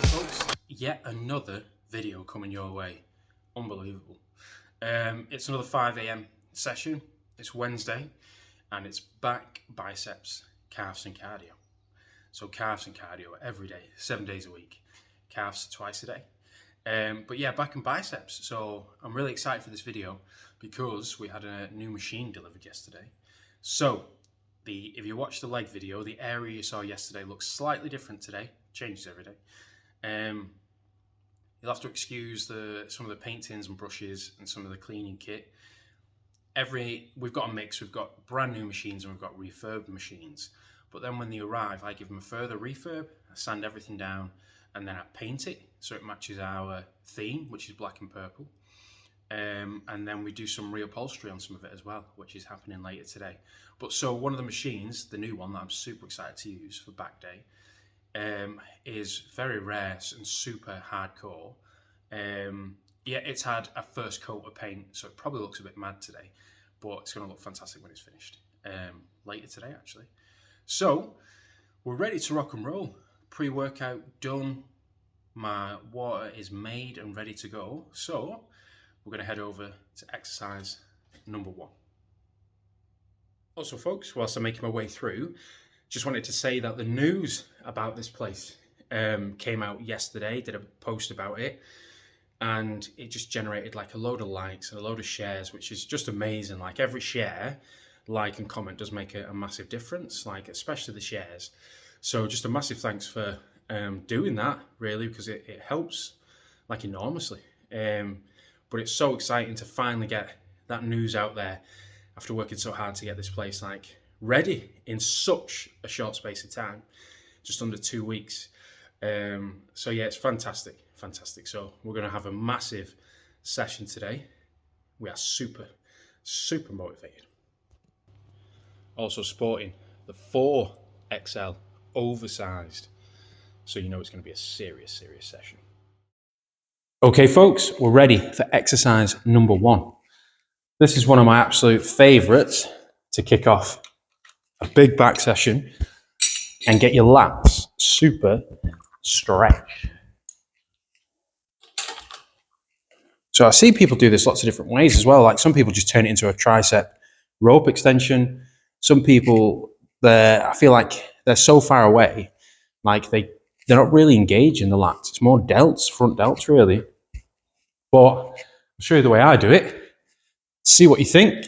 Folks, yet another video coming your way. Unbelievable. It's another 5 a.m. session. It's Wednesday and it's back, biceps, calves and cardio. So calves and cardio every day, 7 days a week. Calves twice a day. But yeah, back and biceps. So I'm really excited for this video because we had a new machine delivered yesterday. So if you watch the leg video, the area you saw yesterday looks slightly different today. Changes every day. You'll have to excuse some of the paintings and brushes and some of the cleaning kit. We've got a mix. We've got brand new machines and we've got refurbed machines. But then when they arrive, I give them a further refurb. I sand everything down and then I paint it so it matches our theme, which is black and purple. And then we do some reupholstery on some of it as well, which is happening later today. But so one of the machines, the new one that I'm super excited to use for back day, is very rare and super hardcore. Yeah, it's had a first coat of paint, so it probably looks a bit mad today, but it's going to look fantastic when it's finished. Later today, actually. So we're ready to rock and roll. Pre-workout done. My water is made and ready to go. So we're going to head over to exercise number 1. Also, folks, whilst I'm making my way through, just wanted to say that the news about this place came out yesterday. Did a post about it, and it just generated like a load of likes and a load of shares, which is just amazing. Like every share, like and comment does make a massive difference, like especially the shares. So just a massive thanks for doing that, really, because it helps like enormously. But it's so exciting to finally get that news out there after working so hard to get this place like ready in such a short space of time, just under 2 weeks. So yeah, it's fantastic. So we're going to have a massive session today. We are super motivated. Also sporting the 4XL oversized, so you know it's going to be a serious session. Okay, folks, we're ready for exercise number 1. This is one of my absolute favorites to kick off a big back session and get your lats super stretched. So I see people do this lots of different ways as well. Like some people just turn it into a tricep rope extension. Some people, I feel like they're so far away, like they're not really engaged in the lats. It's more delts, front delts really. But I'll show you the way I do it. See what you think.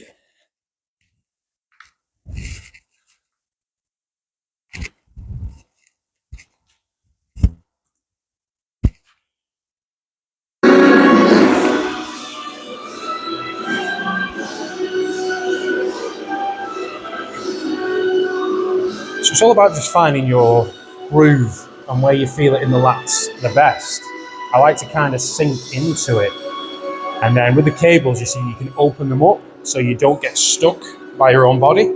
So it's all about just finding your groove and where you feel it in the lats the best. I like to kind of sink into it. And then with the cables, you see, you can open them up so you don't get stuck by your own body.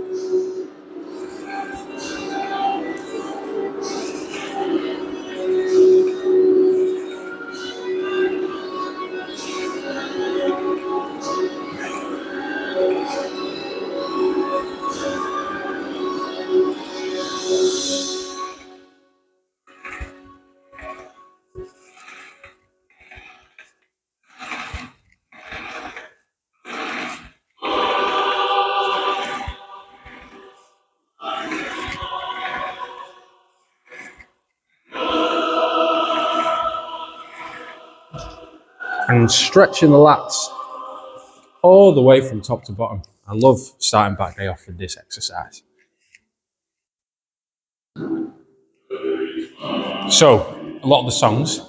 And stretching the lats all the way from top to bottom. I love starting back day off with this exercise. So, a lot of the songs,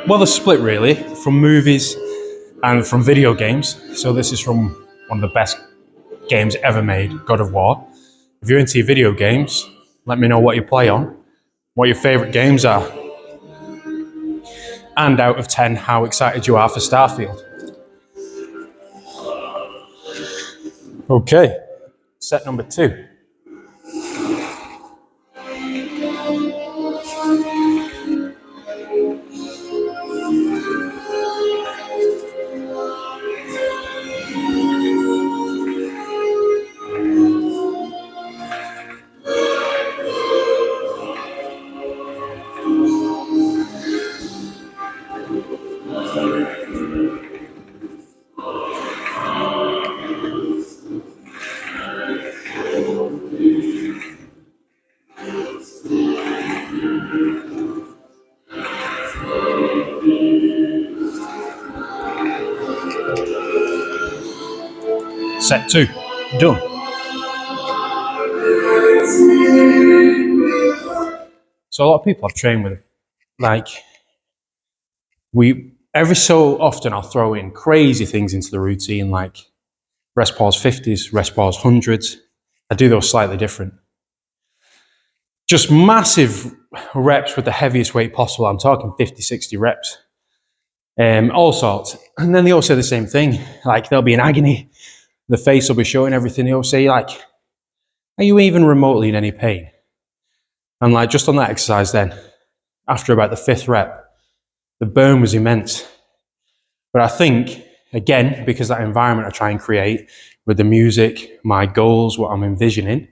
well, they're split really from movies and from video games. So this is from one of the best games ever made, God of War. If you're into your video games, let me know what you play on, what your favourite games are, and out of 10, how excited you are for Starfield. Okay, set number 2. Set 2, done. So a lot of people I've trained with, like, every so often I'll throw in crazy things into the routine, like rest pause 50s, rest pause 100s. I do those slightly different. Just massive reps with the heaviest weight possible. I'm talking 50, 60 reps. All sorts. And then they all say the same thing. Like, they'll be in agony. The face will be showing everything. They all say, like, are you even remotely in any pain? And like, just on that exercise then, after about the 5th rep, the burn was immense. But I think, again, because that environment I try and create with the music, my goals, what I'm envisioning,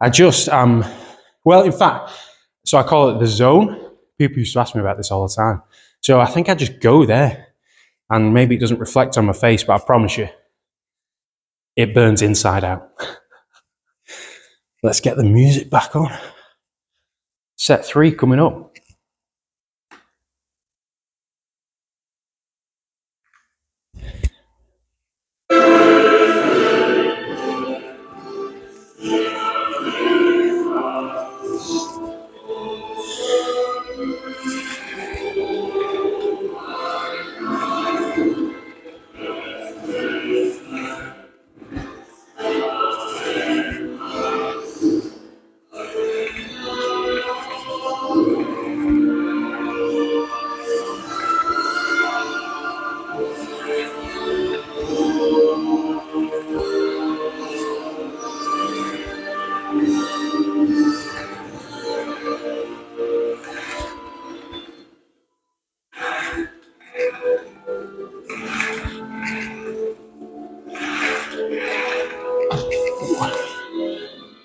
I just well, in fact, so I call it the zone. People used to ask me about this all the time. So I think I just go there, and maybe it doesn't reflect on my face, but I promise you, it burns inside out. Let's get the music back on. Set 3 coming up.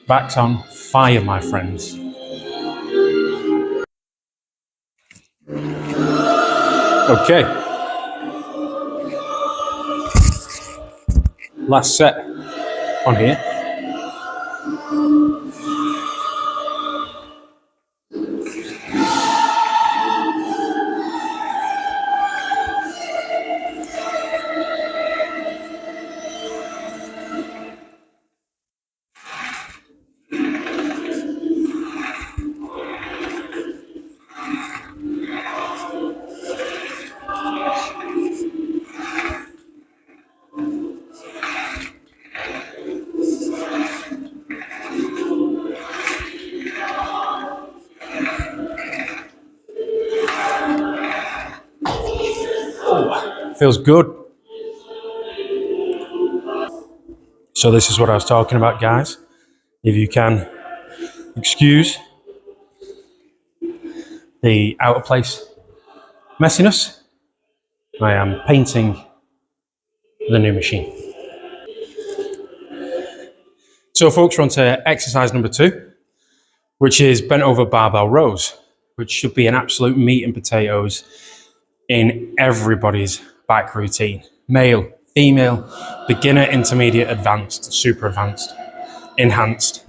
Back's on fire, my friends. Okay. Last set on here. Feels good. So this is what I was talking about, guys. If you can excuse the out of place messiness, I am painting the new machine. So folks, we're on to exercise number 2, which is bent over barbell rows, which should be an absolute meat and potatoes in everybody's back routine. Male, female, beginner, intermediate, advanced, super advanced, enhanced,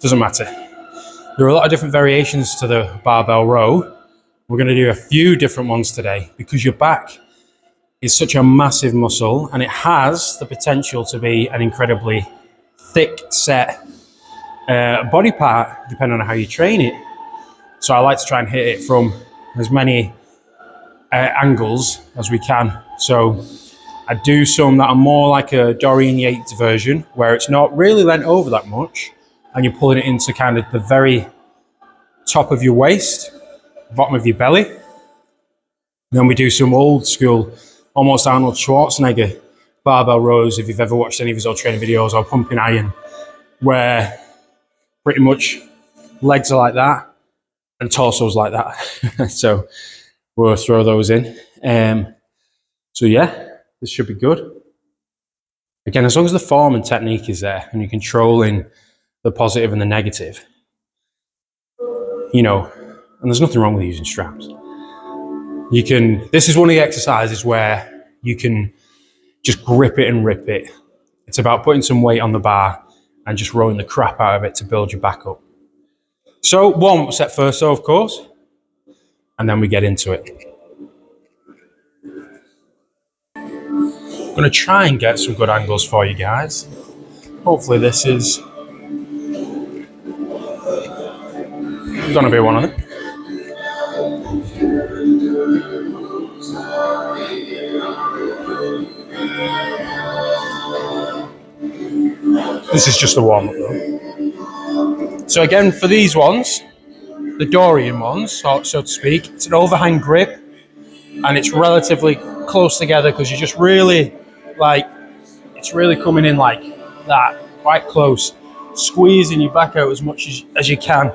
doesn't matter. There are a lot of different variations to the barbell row. We're going to do a few different ones today because your back is such a massive muscle and it has the potential to be an incredibly thick set body part depending on how you train it. So I like to try and hit it from as many angles as we can. So I do some that are more like a Dorian Yates version where it's not really leant over that much and you're pulling it into kind of the very top of your waist, bottom of your belly. Then we do some old school, almost Arnold Schwarzenegger barbell rows, if you've ever watched any of his old training videos, or pumping iron, where pretty much legs are like that and torso's like that. So we'll throw those in. So yeah, this should be good. Again, as long as the form and technique is there and you're controlling the positive and the negative, you know, and there's nothing wrong with using straps. You can, this is one of the exercises where you can just grip it and rip it. It's about putting some weight on the bar and just rolling the crap out of it to build your back up. So warm-up set first, though, of course, and then we get into it. going to try and get some good angles for you guys. Hopefully this is going to be one of them. This is just a warm-up though. So again, for these ones, the Dorian ones, so to speak, it's an overhand grip and it's relatively close together because you just really, like, it's really coming in like that, quite close. Squeezing your back out as much as you can.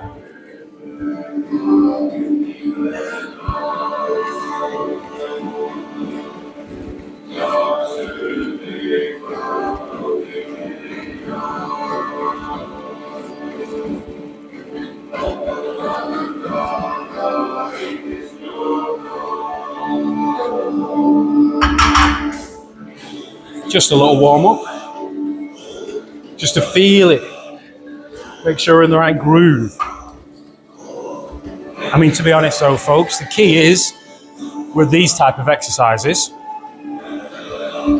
Just a little warm up, just to feel it, make sure we're in the right groove. I mean, to be honest though, folks, the key is with these type of exercises,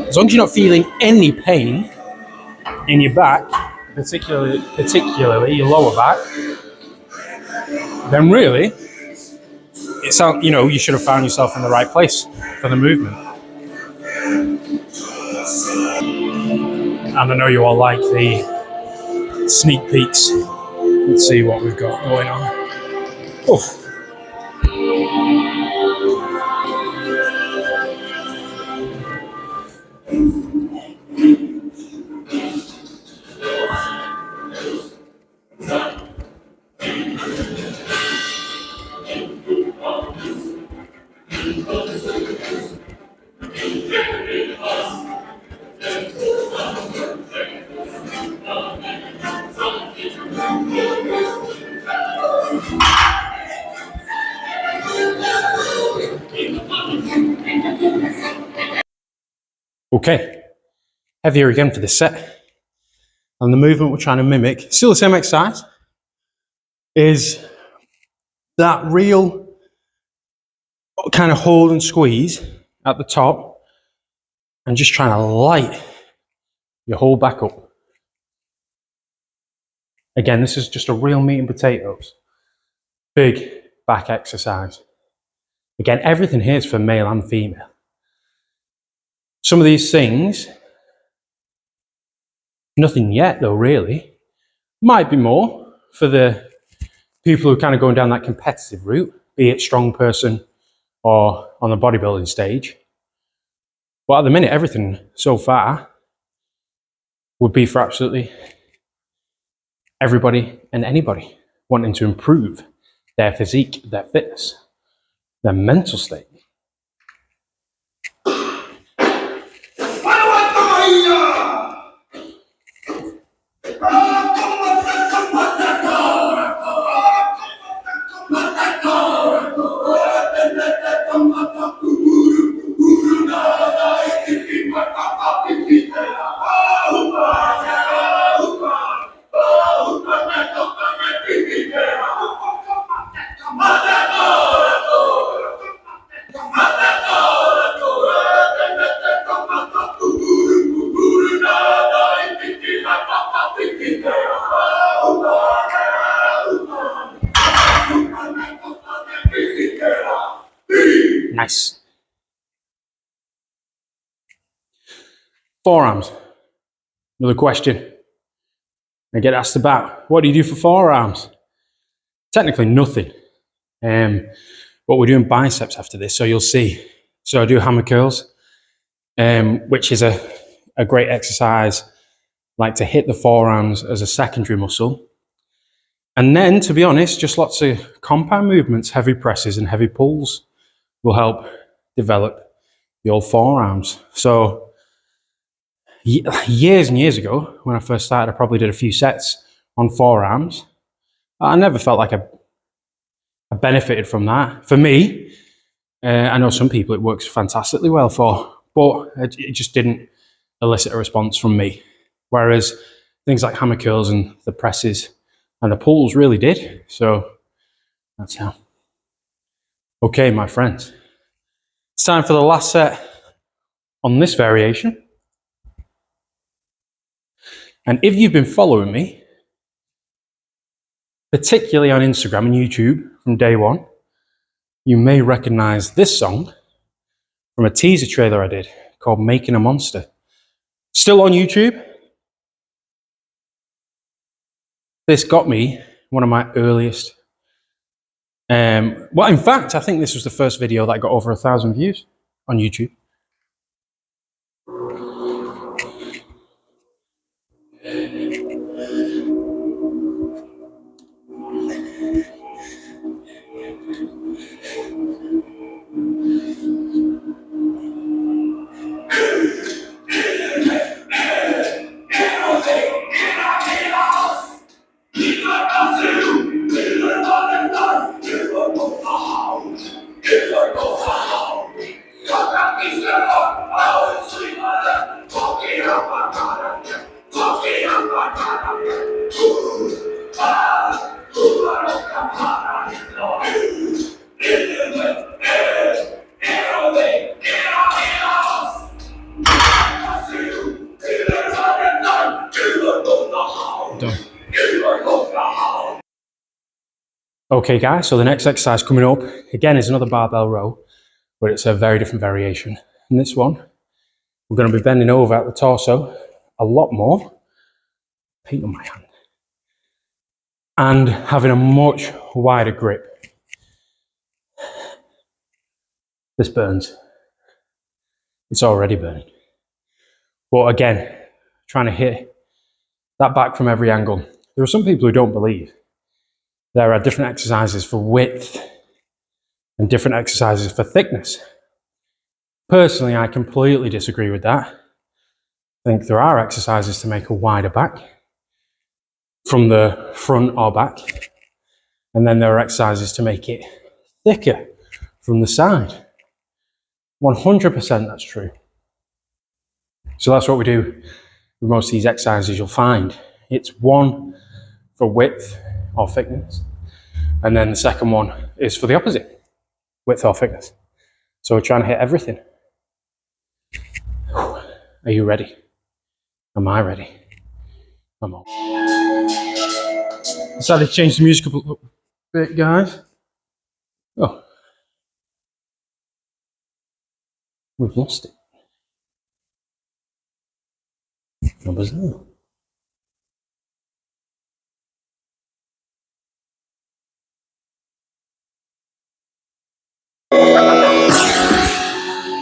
as long as you're not feeling any pain in your back, particularly your lower back, then really, it sounds, you know, you should have found yourself in the right place for the movement. And I know you all like the sneak peeks. Let's see what we've got going on. Oof. Okay, heavier again for this set. And the movement we're trying to mimic, still the same exercise, is that real kind of hold and squeeze at the top and just trying to light your whole back up. Again, this is just a real meat and potatoes. Big back exercise. Again, everything here is for male and female. Some of these things, nothing yet though, really. Might be more for the people who are kind of going down that competitive route, be it strong person or on the bodybuilding stage. But at the minute, everything so far would be for absolutely everybody and anybody wanting to improve their physique, their fitness, their mental state. Nice. Forearms. Another question I get asked about. What do you do for forearms? Technically nothing. But we're doing biceps after this, so you'll see. So I do hammer curls, which is a great exercise, like to hit the forearms as a secondary muscle. And then, to be honest, just lots of compound movements, heavy presses and heavy pulls will help develop the old forearms. So years and years ago, when I first started, I probably did a few sets on forearms. I never felt like I benefited from that. For me, I know some people it works fantastically well for, but it just didn't elicit a response from me. Whereas things like hammer curls and the presses and the pulls really did. So that's how. Okay, my friends. It's time for the last set on this variation. And if you've been following me, particularly on Instagram and YouTube from day one, you may recognize this song from a teaser trailer I did called Making a Monster. Still on YouTube. This got me one of my earliest. Well, in fact, I think this was the first video that got over 1,000 views on YouTube. Okay guys, so the next exercise coming up, again, is another barbell row, but it's a very different variation. In this one, we're going to be bending over at the torso a lot more, paint on my hand, and having a much wider grip. This burns. It's already burning. But again, trying to hit that back from every angle. There are some people who don't believe there are different exercises for width and different exercises for thickness. Personally, I completely disagree with that. I think there are exercises to make a wider back from the front or back, and then there are exercises to make it thicker from the side. 100% that's true. So that's what we do with most of these exercises. You'll find it's one for width or thickness, and then the second one is for the opposite, width or thickness. So we're trying to hit everything. Are you ready? Am I ready? I'm on. Decided to change the music up a little bit, guys. Oh, we've lost it. How bizarre.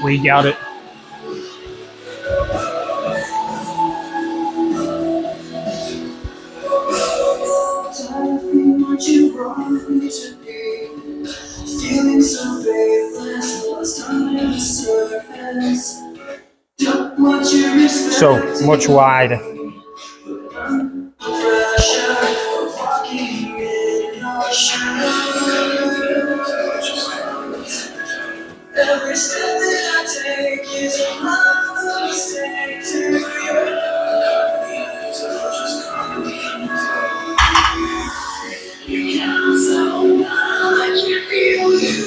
We got it. Feeling so faithless, lost under the surface. Don't want your respect. So much wider. Every step that I take is another mistake to you. You count so much, you feel you.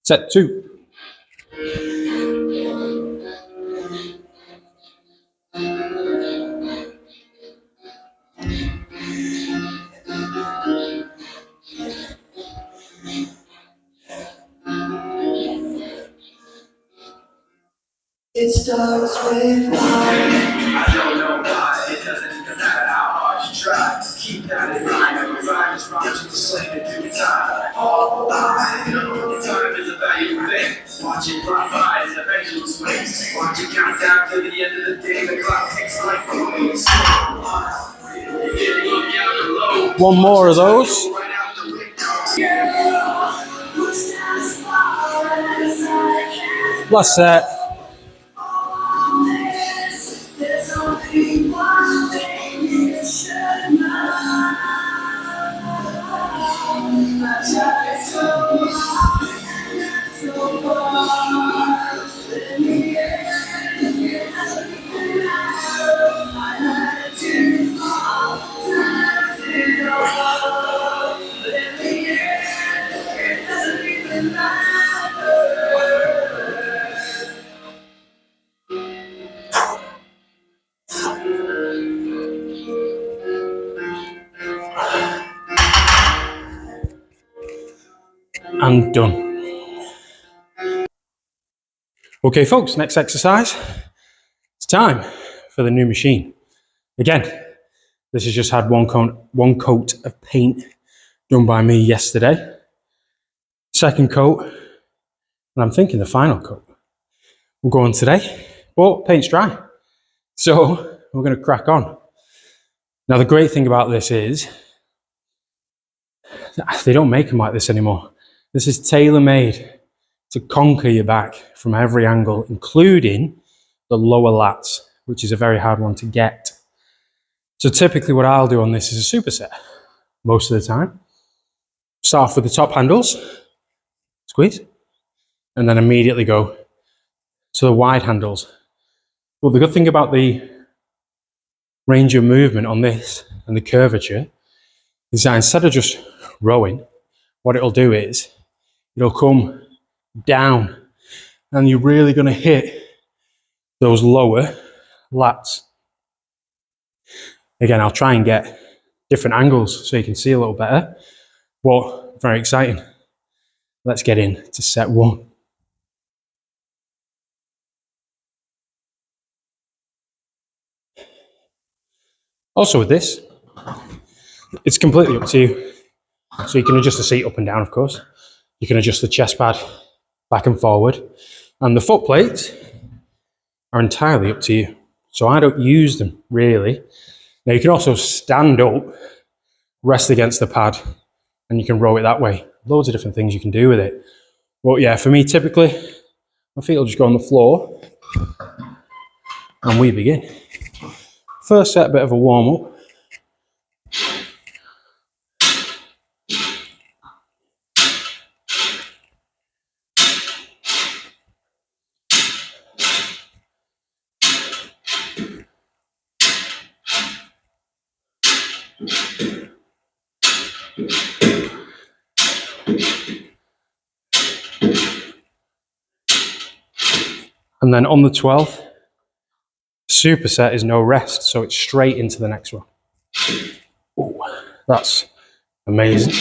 Set 2. It starts with I don't know why, it doesn't matter how hard you try. Keep that in mind, every rhyme is wrong, to slay the due time. All I know, time is a valuable thing. Watch it fly by as the pendulum swings. Watch it count down to the end of the day, the clock ticks like always. One more of those. Last set. and done. Okay, folks, next exercise. It's time for the new machine. Again, this has just had one coat of paint done by me yesterday. Second coat, and I'm thinking the final coat will go on today, but paint's dry. So we're going to crack on. Now, the great thing about this is they don't make them like this anymore. This is tailor-made to conquer your back from every angle, including the lower lats, which is a very hard one to get. So typically what I'll do on this is a superset most of the time. Start off with the top handles, squeeze, and then immediately go to the wide handles. Well, the good thing about the range of movement on this and the curvature is that instead of just rowing, what it'll do is it'll come down and you're really going to hit those lower lats. Again, I'll try and get different angles so you can see a little better, but very exciting. Let's get into set one. Also with this, it's completely up to you. So you can adjust the seat up and down, of course. You can adjust the chest pad back and forward. And the foot plates are entirely up to you. So I don't use them, really. Now you can also stand up, rest against the pad, and you can row it that way. Loads of different things you can do with it. But yeah, for me, typically, my feet will just go on the floor, and we begin. First set, a bit of a warm-up. And then on the 12th, superset is no rest, so it's straight into the next one. Ooh, that's amazing.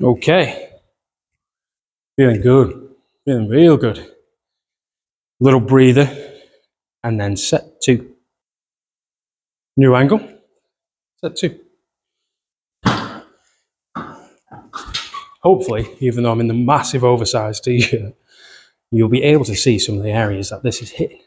Okay, feeling good, feeling real good. Little breather, and then set two. New angle, set two. Hopefully, even though I'm in the massive oversized t-shirt, you'll be able to see some of the areas that this is hitting.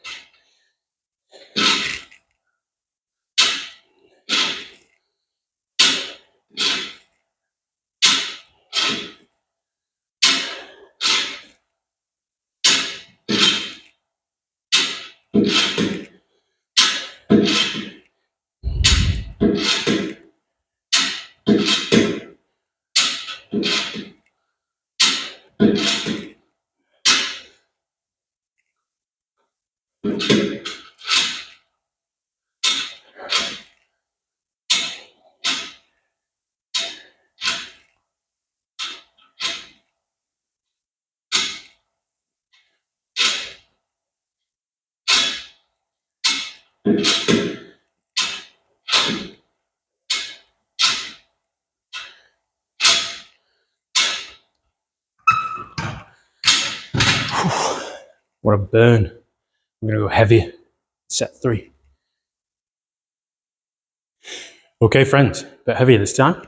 What a burn. I'm going to go heavier. Set three. Okay, friends, a bit heavier this time.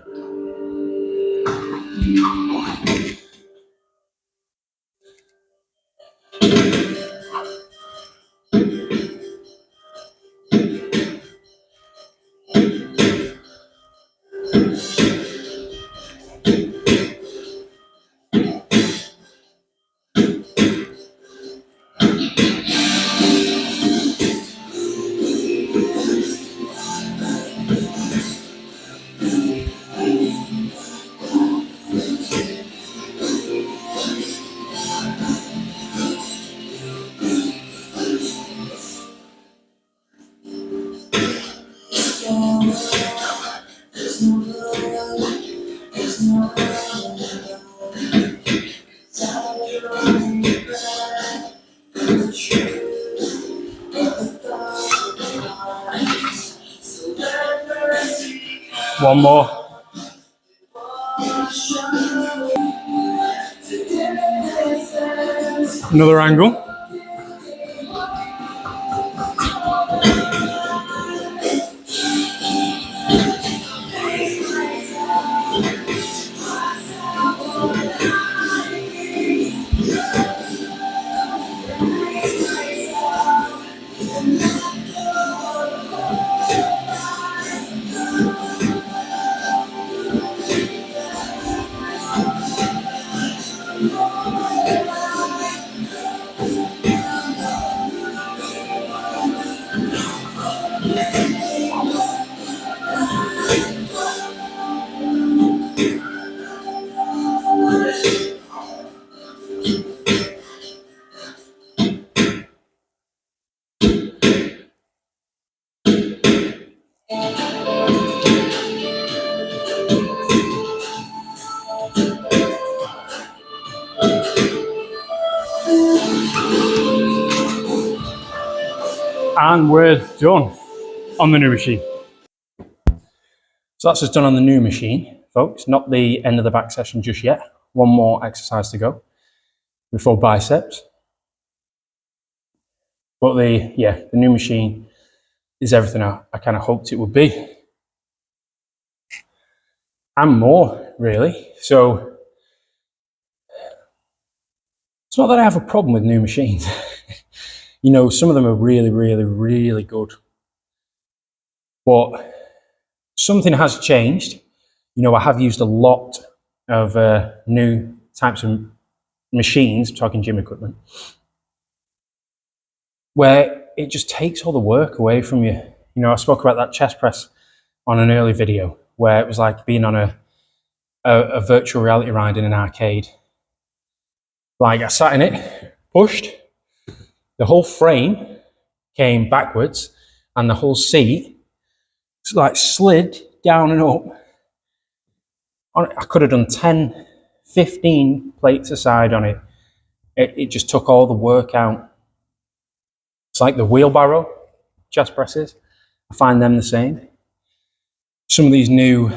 One more. Another angle. And we're done on the new machine. So that's just done on the new machine, folks. Not the end of the back session just yet. One more exercise to go before biceps. But the new machine is everything I kind of hoped it would be. And more, really. So it's not that I have a problem with new machines. You know, some of them are really, really, really good. But something has changed. You know, I have used a lot of new types of machines, I'm talking gym equipment, where it just takes all the work away from you. You know, I spoke about that chest press on an early video where it was like being on a virtual reality ride in an arcade. Like I sat in it, pushed, the whole frame came backwards and the whole seat like slid down and up. I could have done 10, 15 plates aside on it. It just took all the work out. It's like the wheelbarrow chest presses. I find them the same. Some of these new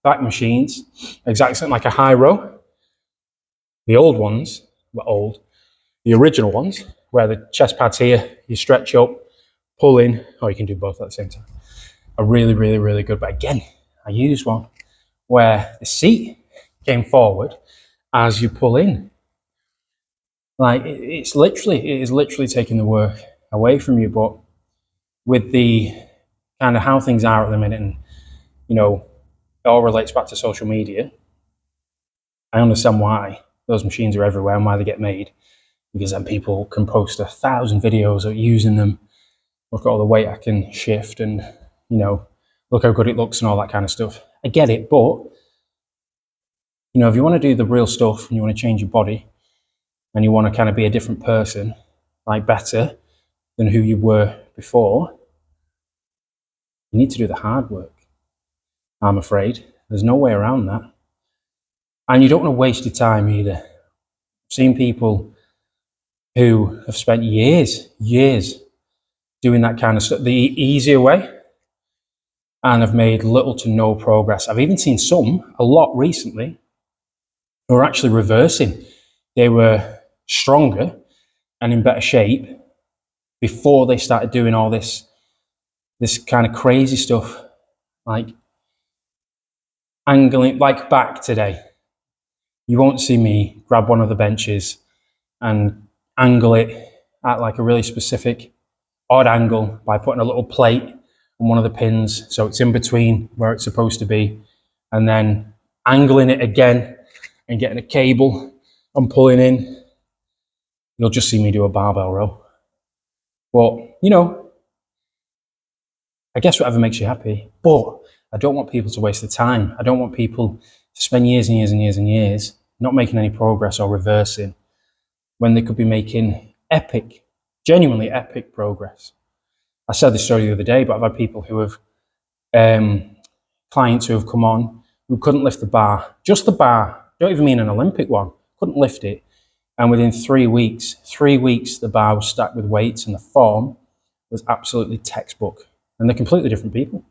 back machines, exactly something like a high row. The old ones were old. The original ones, where the chest pad's here, you stretch up, pull in, or you can do both at the same time, are really, really, really good. But again, I used one where the seat came forward as you pull in. Like it is literally taking the work away from you. But with the kind of how things are at the minute, and you know, it all relates back to social media. I understand why those machines are everywhere and why they get made, because then people can post 1,000 videos of using them. Look at all the weight I can shift, and you know, look how good it looks and all that kind of stuff. I get it, but you know, if you want to do the real stuff and you want to change your body and you want to kind of be a different person, like better than who you were before, you need to do the hard work. I'm afraid there's no way around that. And you don't want to waste your time either. I've seen people who have spent years doing that kind of stuff, the easier way, and have made little to no progress. I've even seen some, a lot recently, who are actually reversing. They were stronger and in better shape before they started doing all this kind of crazy stuff, like angling, like back today. You won't see me grab one of the benches and angle it at like a really specific odd angle by putting a little plate on one of the pins so it's in between where it's supposed to be, and then angling it again and getting a cable and pulling in. You'll just see me do a barbell row. But, you know, I guess whatever makes you happy. But I don't want people to waste the time. I don't want people to spend years and years and years and years not making any progress or reversing when they could be making epic, genuinely epic progress. I said this story the other day, but I've had people who have, clients who have come on who couldn't lift the bar, just the bar, don't even mean an Olympic one, couldn't lift it. And within 3 weeks, the bar was stacked with weights and the form was absolutely textbook. And they're completely different people.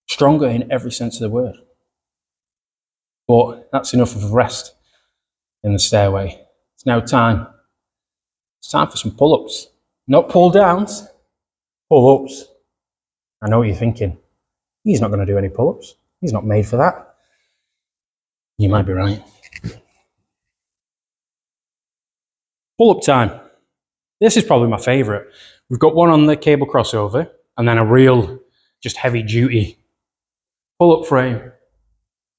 Stronger in every sense of the word. But that's enough of a rest in the stairway. It's now time. It's time for some pull-ups. Not pull-downs, pull-ups. I know what you're thinking. He's not going to do any pull-ups. He's not made for that. You might be right. Pull-up time. This is probably my favourite. We've got one on the cable crossover and then a real, just heavy-duty pull-up frame.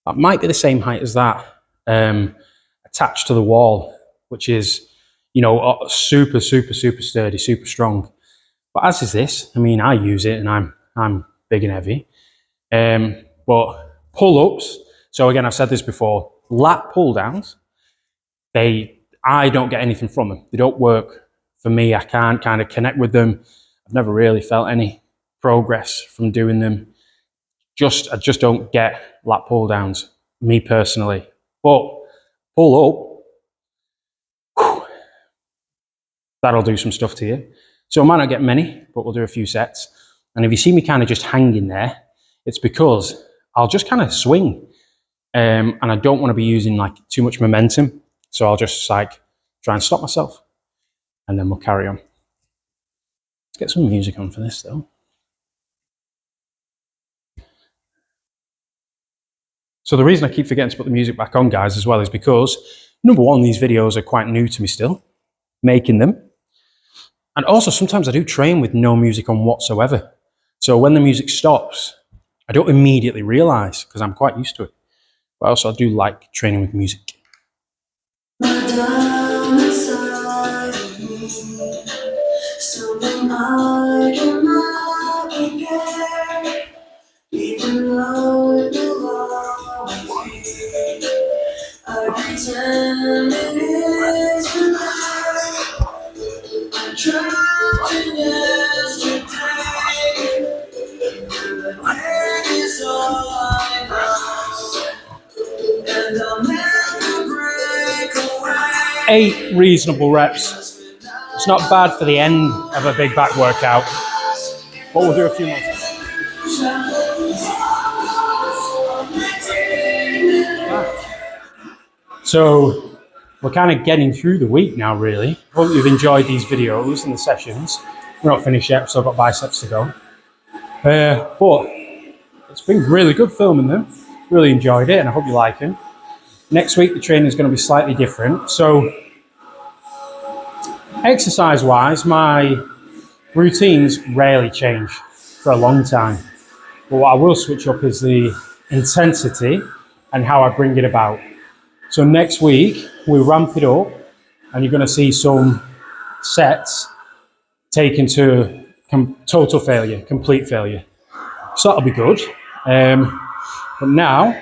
That might be the same height as that, attached to the wall, which is, you know, super, super, super sturdy, super strong. But as is this. I mean, I use it and I'm big and heavy. But pull-ups, so again, I've said this before, lat pull-downs, I don't get anything from them. They don't work for me. I can't kind of connect with them. I've never really felt any progress from doing them. I just don't get lat pull-downs, me personally. But pull-up, that'll do some stuff to you. So I might not get many, but we'll do a few sets. And if you see me kind of just hanging there, it's because I'll just kind of swing. And I don't want to be using like too much momentum. So I'll just like try and stop myself. And then we'll carry on. Let's get some music on for this though. So the reason I keep forgetting to put the music back on, guys, as well, is because, number one, these videos are quite new to me still, making them. And also, sometimes I do train with no music on whatsoever. So when the music stops, I don't immediately realise, because I'm quite used to it. But also, I do like training with music. Even though it belongs to me, I pretend it is tonight. I tried to yesterday, but pain is all I know, and I'll never break away. 8 reasonable reps. It's not bad for the end of a big back workout, but we'll do a few more. So we're kind of getting through the week now, really. Hope you've enjoyed these videos and the sessions. We're not finished yet, so I've got biceps to go. But it's been really good filming them. Really enjoyed it, and I hope you like them. Next week, the training is going to be slightly different. So exercise-wise, my routines rarely change for a long time. But what I will switch up is the intensity and how I bring it about. So next week, we ramp it up and you're going to see some sets taken to total failure, complete failure. So that'll be good. But now,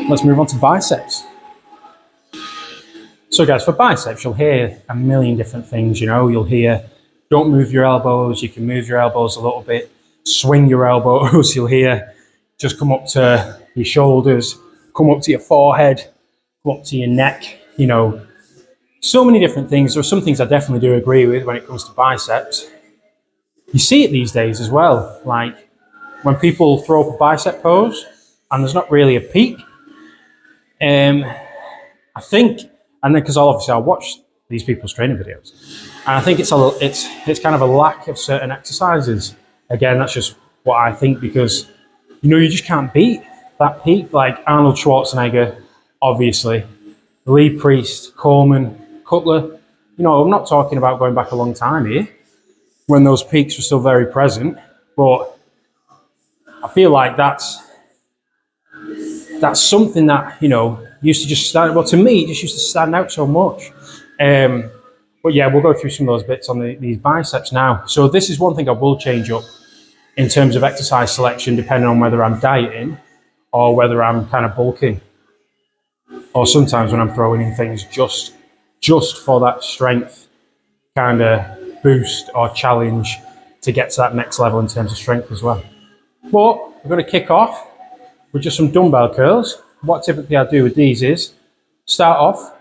let's move on to biceps. So guys, for biceps, you'll hear a million different things, you know. You'll hear, don't move your elbows. You can move your elbows a little bit. Swing your elbows. You'll hear, just come up to your shoulders. Come up to your forehead, come up to your neck, you know, so many different things. There are some things I definitely do agree with when it comes to biceps. You see it these days as well, like when people throw up a bicep pose and there's not really a peak. I think, and then because obviously I watch these people's training videos, and I think it's kind of a lack of certain exercises. Again, that's just what I think, because, you know, you just can't beat that peak, like Arnold Schwarzenegger, obviously, Lee Priest, Coleman, Cutler. You know, I'm not talking about going back a long time here, when those peaks were still very present, but I feel like that's something that, you know, used to just stand, well, to me, it just used to stand out so much. But yeah, we'll go through some of those bits on these biceps now. So this is one thing I will change up in terms of exercise selection, depending on whether I'm dieting or whether I'm kind of bulking, or sometimes when I'm throwing in things just for that strength kind of boost or challenge to get to that next level in terms of strength as well. But we're going to kick off with just some dumbbell curls. What typically I do with these is start off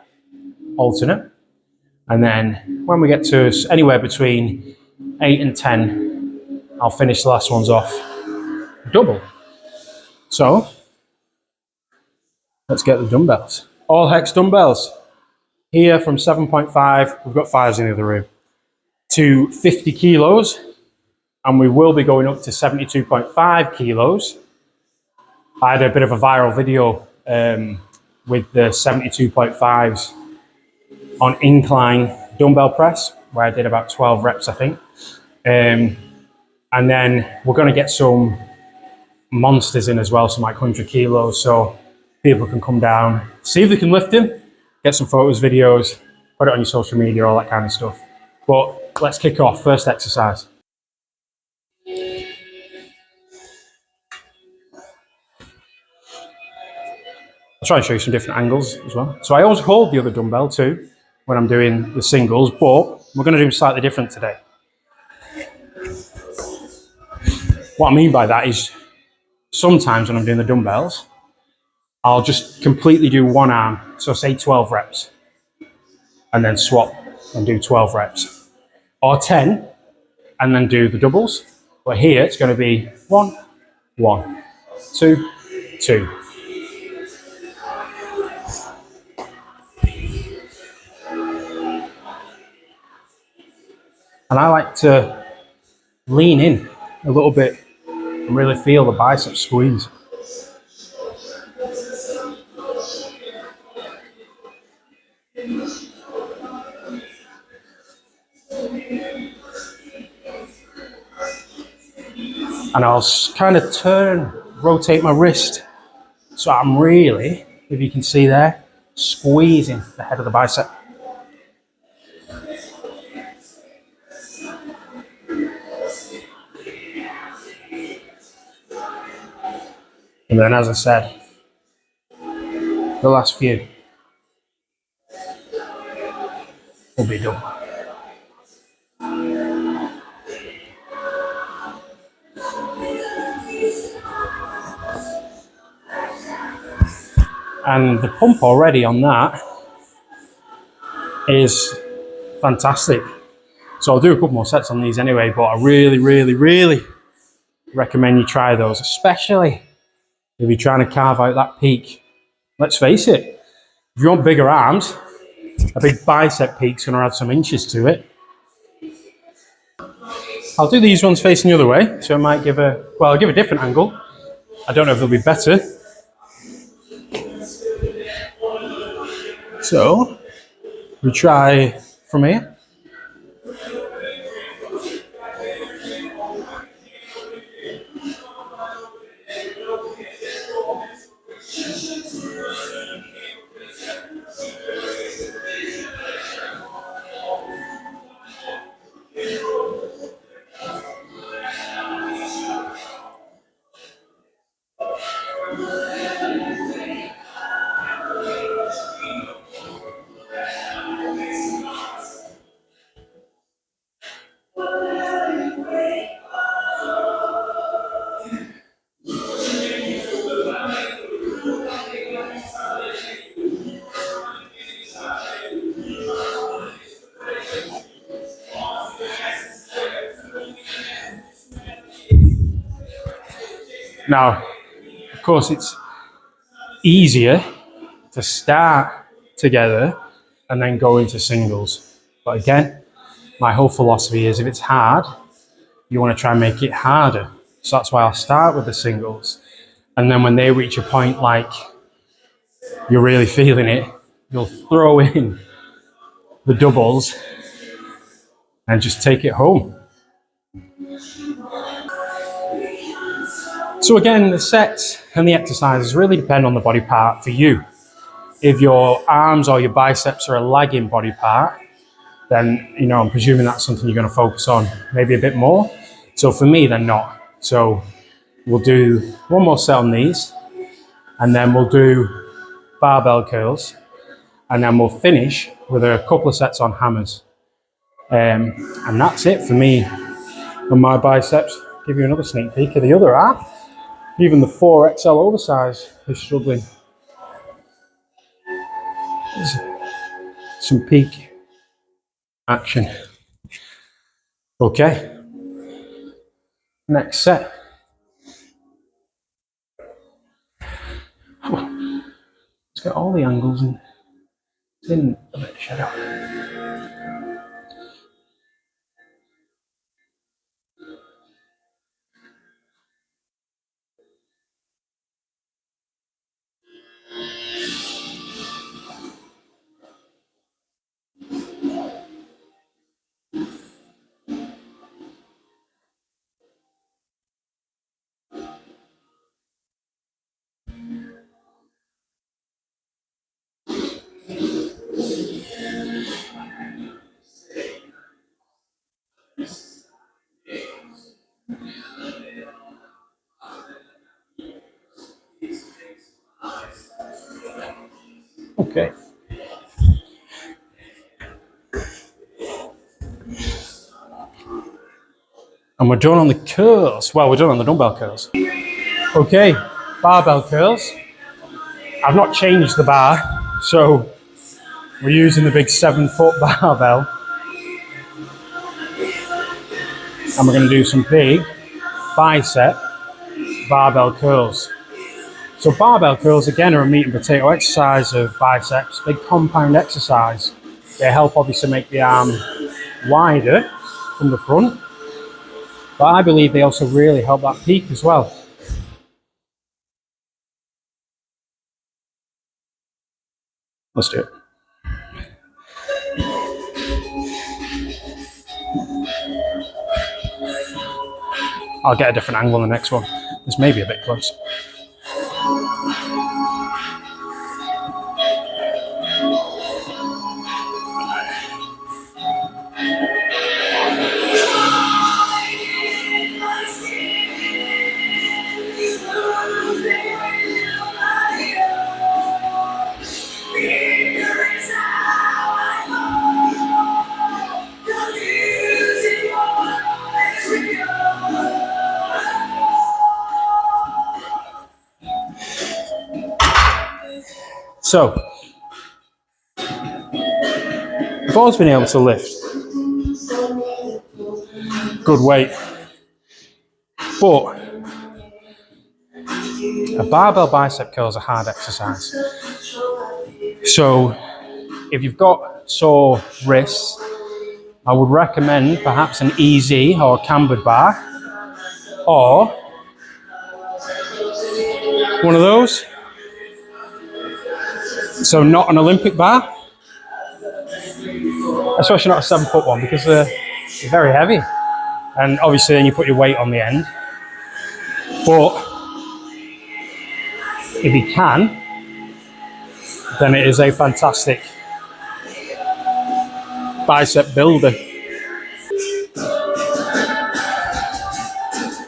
alternate, and then when we get to anywhere between 8 and 10, I'll finish the last ones off double. So let's get the dumbbells. All hex dumbbells. Here from 7.5, we've got 5s in the other room, to 50 kilos, and we will be going up to 72.5 kilos. I had a bit of a viral video with the 72.5s on incline dumbbell press, where I did about 12 reps, I think. And then we're going to get some monsters in as well, some like 100 kilos, so people can come down, see if they can lift them, get some photos, videos, put it on your social media, all that kind of stuff. But let's kick off. First exercise. I'll try and show you some different angles as well. So I always hold the other dumbbell too when I'm doing the singles, but we're going to do slightly different today. What I mean by that is sometimes when I'm doing the dumbbells, I'll just completely do one arm. So say 12 reps and then swap and do 12 reps, or 10 and then do the doubles. But here it's going to be 1, 1, 2, 2. And I like to lean in a little bit and really feel the bicep squeeze. And I'll kind of rotate my wrist. So I'm really, if you can see there, squeezing the head of the bicep. And then, as I said, the last few will be done. And the pump already on that is fantastic. So I'll do a couple more sets on these anyway, but I really, really, really recommend you try those, especially if you're trying to carve out that peak. Let's face it, if you want bigger arms, a big bicep peak's going to add some inches to it. I'll do these ones facing the other way, so I might give I'll give a different angle. I don't know if they'll be better. So, we try from here. Now, of course, it's easier to start together and then go into singles. But again, my whole philosophy is if it's hard, you want to try and make it harder. So that's why I'll start with the singles. And then when they reach a point like you're really feeling it, you'll throw in the doubles and just take it home. So again, the sets and the exercises really depend on the body part for you. If your arms or your biceps are a lagging body part, then I'm presuming that's something you're going to focus on maybe a bit more. So for me, they're not. So we'll do one more set on these, and then we'll do barbell curls, and then we'll finish with a couple of sets on hammers. And that's it for me and my biceps. Give you another sneak peek of the other half. Even the 4XL oversize is struggling. There's some peak action. Okay. Next set. get all the angles and it's in a bit of shadow. Okay. And we're done on the curls. Well, we're done on the dumbbell curls. Okay, barbell curls. I've not changed the bar, so we're using the big 7-foot barbell. And we're going to do some big bicep barbell curls. So barbell curls, again, are a meat and potato exercise of biceps, big compound exercise. They help obviously make the arm wider from the front, but I believe they also really help that peak as well. Let's do it. I'll get a different angle on the next one. This may be a bit close. So, I've always been able to lift good weight, but a barbell bicep curl is a hard exercise. So, if you've got sore wrists, I would recommend perhaps an easy or cambered bar, or one of those. So not an Olympic bar, especially not a 7-foot one, because they're very heavy. And obviously then you put your weight on the end. But if you can, then it is a fantastic bicep builder.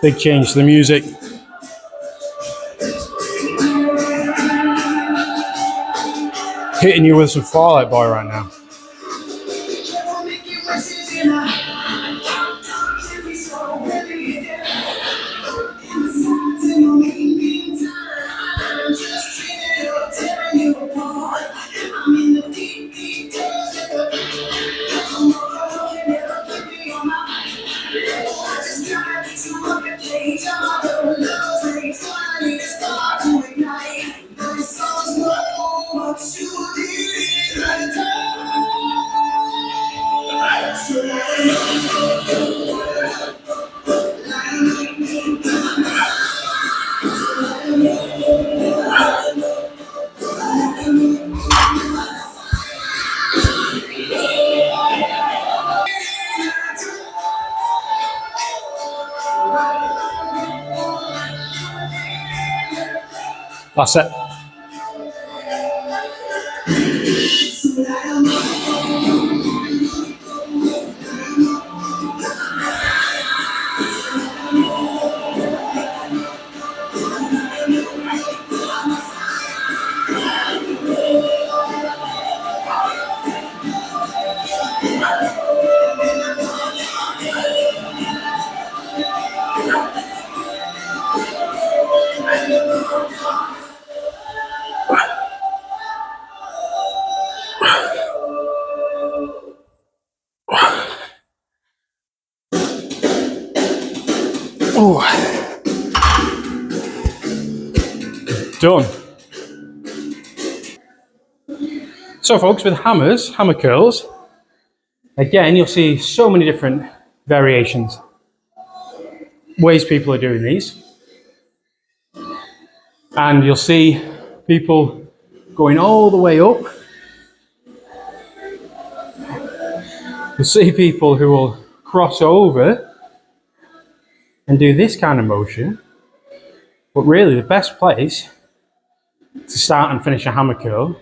Big change to the music. Hitting you with some Fall Out Boy right now. That's it. Ooh. Done. So folks, with hammers, hammer curls, again, you'll see so many different variations, ways people are doing these. And you'll see people going all the way up. You'll see people who will cross over and do this kind of motion. But really the best place to start and finish a hammer curl,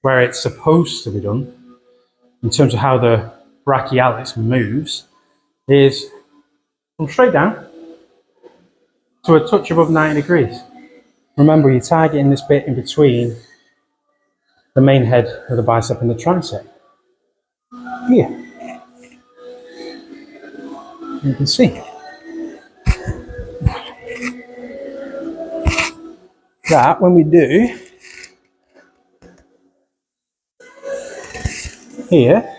where it's supposed to be done, in terms of how the brachialis moves, is from straight down to a touch above 90 degrees. Remember, you're targeting this bit in between the main head of the bicep and the tricep. Here. You can see. That when we do here,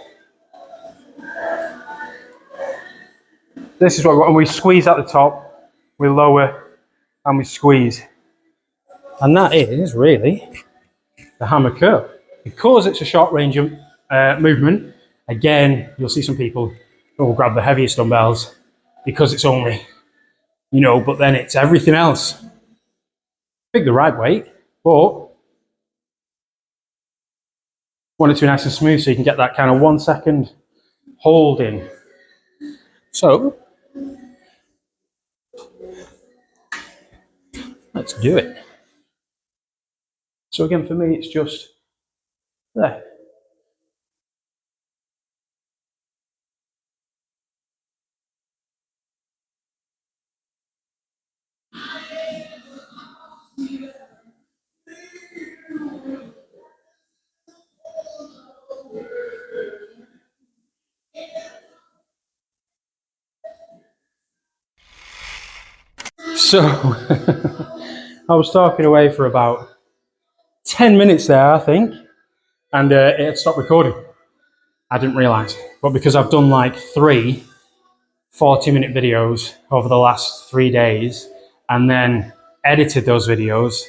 this is what we squeeze at the top, we lower and we squeeze. And that is really the hammer curl. Because it's a short range of movement, again, you'll see some people who will grab the heaviest dumbbells because it's only, but then it's everything else. Pick the right weight, but want it to be nice and smooth so you can get that kind of 1 second hold in. So, let's do it. So again, for me, it's just there. So, I was talking away for about 10 minutes there, I think, and it had stopped recording. I didn't realise, but because I've done like 3 40-minute videos over the last 3 days and then edited those videos,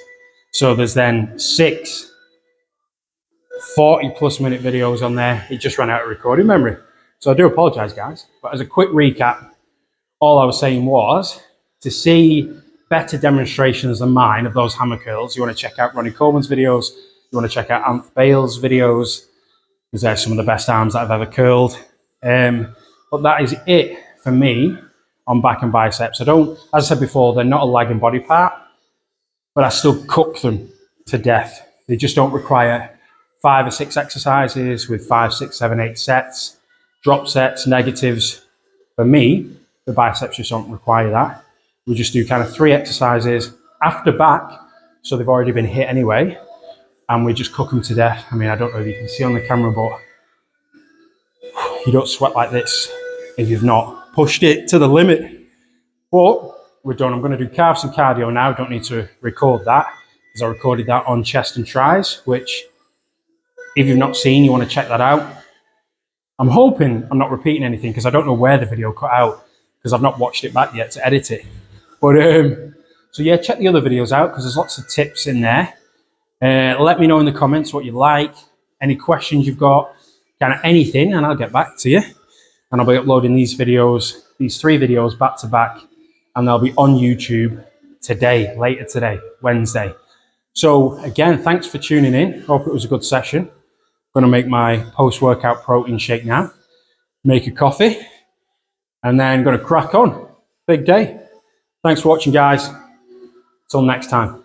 so there's then 6 40+ minute videos on there, it just ran out of recording memory. So I do apologise, guys, but as a quick recap, all I was saying was, to see better demonstrations than mine of those hammer curls, you want to check out Ronnie Coleman's videos, you want to check out Anth Bale's videos, because they're some of the best arms that I've ever curled. But that is it for me on back and biceps. I don't, as I said before, they're not a lagging body part, but I still cook them to death. They just don't require 5 or 6 exercises with 5, 6, 7, 8 sets, drop sets, negatives. For me, the biceps just don't require that. We just do kind of 3 exercises after back, so they've already been hit anyway, and we just cook them to death. I mean, I don't know if you can see on the camera, but you don't sweat like this if you've not pushed it to the limit. But we're done. I'm going to do calves and cardio now. Don't need to record that, because I recorded that on chest and tris, which, if you've not seen, you want to check that out. I'm hoping I'm not repeating anything, because I don't know where the video cut out, because I've not watched it back yet to edit it. But so yeah, check the other videos out, because there's lots of tips in there. Let me know in the comments what you like, any questions you've got, kind of anything, and I'll get back to you. And I'll be uploading these videos, these 3 videos back to back, and they'll be on YouTube today, later today, Wednesday. So again, thanks for tuning in. Hope it was a good session. I'm going to make my post-workout protein shake now, make a coffee, and then going to crack on. Big day. Thanks for watching, guys. Till next time.